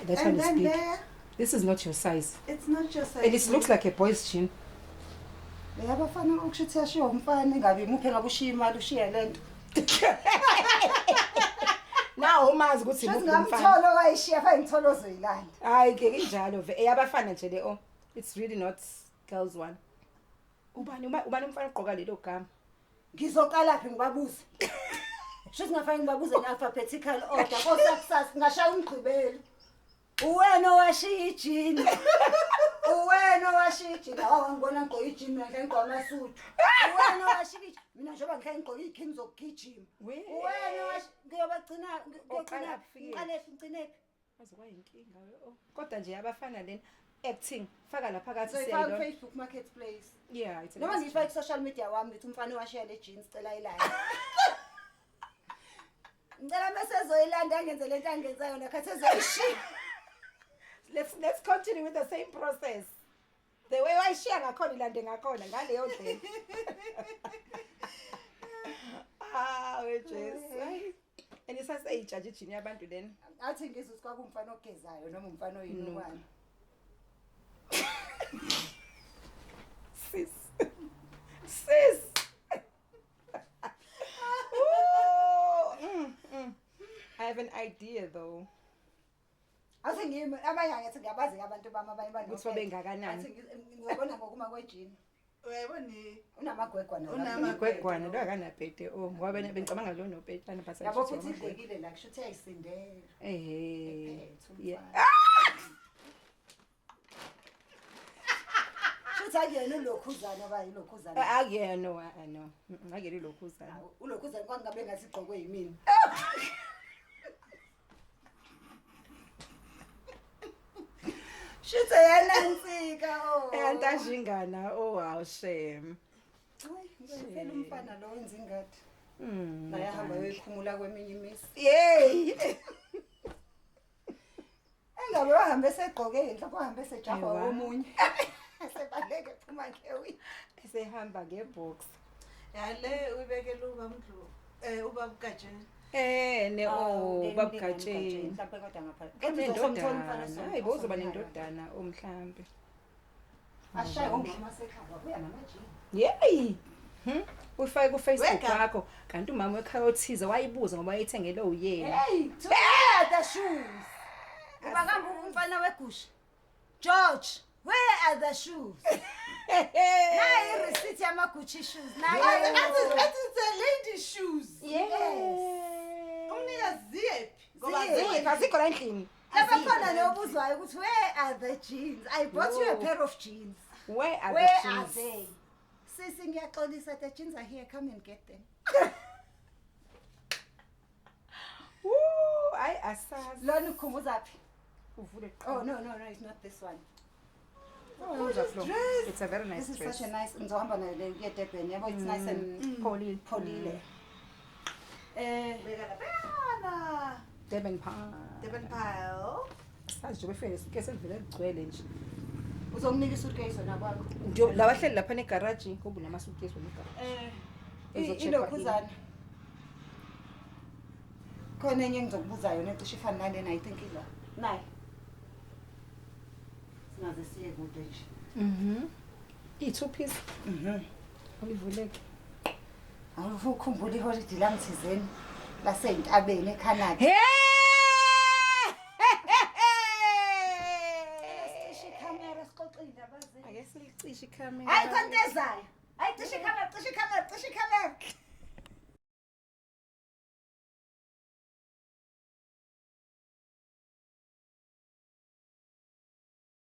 That one And is then big. there, This is not your size. it's not just And it looks like a boy's jean. Yabafana ukushithi yashiya umfana ingabe imuphe ngabe ushiya imali ushiya lento. Now umazi ukuthi Shothi imuphi umfana. ngamtholo wayishiya fa ngitholo ozoyilanda. Hayi ke injalo ve. Eyabafana nje le oh. It's really not girls one. Ubani umfana ugqoka lelo gama. Ngizoqala phi ngibabuze. Shothi ngafanga ngibabuze alphabetical order kosakusasa ngashaya umgqibelo. Uwena owashiya ijini. Uwena owashiya ijini. Hawu ngibona ngigqoka ijini mina ngigqoka amasuthu. Uwena owashiya ijini. Mina njengoba ngigqoka ikhini zokugijima. Uwena ngiyobagcina Oqala ngiqale ngcineke. Azokuba inkinga we oh. Kodwa nje abafana lena acting faka la phakathi So ifaka siyayilona. Facebook Marketplace. Yeah, it's Noma ngifaka social media wami ngithi umfana washiya le jeans cela ilaya. Ngicela mase zoyilanda ngenze lento angenza yona khathi ezoyishiya. Let's continue with the same process. The way wayishiya ngakhona ilande ngakhona ngaleyo ndlela. Wejesi. And isaseyijudge ijini yabantu then. Athi ngizwe sikwa kumfana ogezayo noma umfana oyinokwane. Sis. I have an idea though. Athi ngimi abanye ngathi ngiyabazi abantu bami abanye bano. Ukuthi babengakanani. Athi ngiyabona ngokuma kwejini. Uyayibona Unamagwegwana. Igwegwana lo akanapete oh ngoba bengicabanga lo nopetana basa. Yabo futhi idlekile la kusho ukuthi ayisindele. Yeah. Futhi akuyena ulokhuzana bayilokhuzana. Akuyena no no. Akuyena ilokhuzana. Ulokhuzana kwangabe ngathi igqokwe yimini. Shithe yana nsika oh. Antashingana oh wow shame. Hayi ngifela umfana lo wenza ingadi. Naye hamba yoyikhumula kweminye imisi. Yey. Engabe wahambe segqoke enhla kwahambe esejaha womunye. Sebaleke phuma ngewi. Esehamba ngebox. yale uyibekela ubamdlu ubabukajeni Ne babukatsheni. Mhlawumbe kodwa ngapha. Indodana. Hayi bozoba nendodana omhlambi. Ashaya umama sekhaya uya namajini. Yey. Ufake ku Facebook yakho kanti umama wekhaya othize wayibuza ngoba yayithengele uyena. Hey, the shoes. Ubakamba umfana wegusha. George, where are the shoes? Nayi receipt yama Gucci shoes. Nayi it's a lady shoes Yes. umnikazi ziyephi Ngoba Azikho la endlini. Labakhona lobuzwayo ukuthi where are the jeans? I bought you a pair of jeans. Where are Where the are shoes? they? Sisi ngiyaxolisa the jeans are here, come and get them. Ay asazi. Lona ukhumbuza phi? Uvule Oh no, it's not this one. It's a very nice This is dress. such a nice. Ngizohamba nayo le Durban. Yabo it's nice and polile. beka laphana Durban Pie. Durban pile Sazi nje befike sikese livele ligcwele nje. Uzomnika isuitcase wena kwakho. Nje la bahleli lapha negarage ngoba unamasuitcase wena egarage. Ilokhuzana. Khona enye engizokubuza yona ecishe ifana nalena I think ila. Nayi. Singaze siye kude nje. I2 piece. Olivuleke. Awuvu ukhumbula iholiday langithizeni laseyintabeni eCanada. Cishe camera sixoxile abazi. Ake silicishe ikhamera. Hayi kontezayo. Hayi cishe camera cishe